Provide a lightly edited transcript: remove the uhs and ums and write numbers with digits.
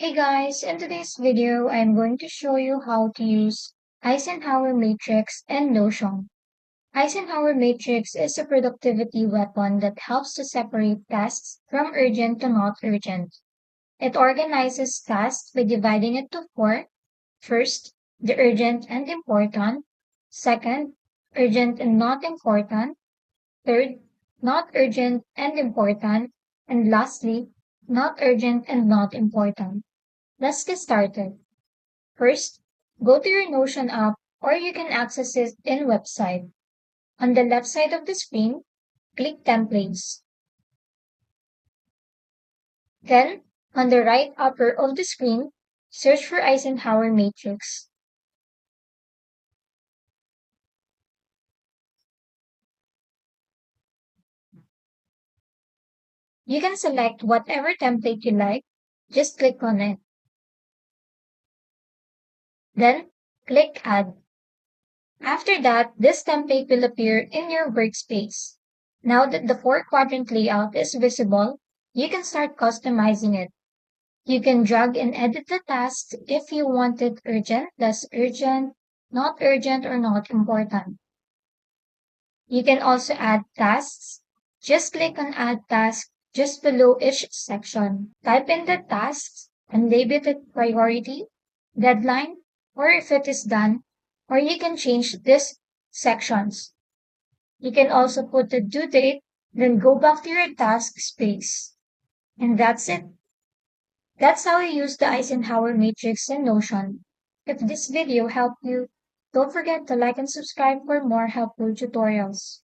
Hey guys, in today's video, I'm going to show you how to use Eisenhower Matrix and Notion. Eisenhower Matrix is a productivity weapon that helps to separate tasks from urgent to not urgent. It organizes tasks by dividing it to four. First, the urgent and important. Second, urgent and not important. Third, not urgent and important. And lastly, not urgent and not important. Let's get started. First, go to your Notion app or you can access it in website. On the left side of the screen, click Templates. Then, on the right upper of the screen, search for Eisenhower Matrix. You can select whatever template you like. Just click on it. Then, click Add. After that, this template will appear in your workspace. Now that the four-quadrant layout is visible, you can start customizing it. You can drag and edit the tasks if you want it urgent, less urgent, not urgent, or not important. You can also add tasks. Just click on Add Task just below each section. Type in the tasks and label it priority, deadline, or if it is done, or you can change these sections. You can also put the due date, then go back to your task space. And that's it. That's how you use the Eisenhower Matrix in Notion. If this video helped you, don't forget to like and subscribe for more helpful tutorials.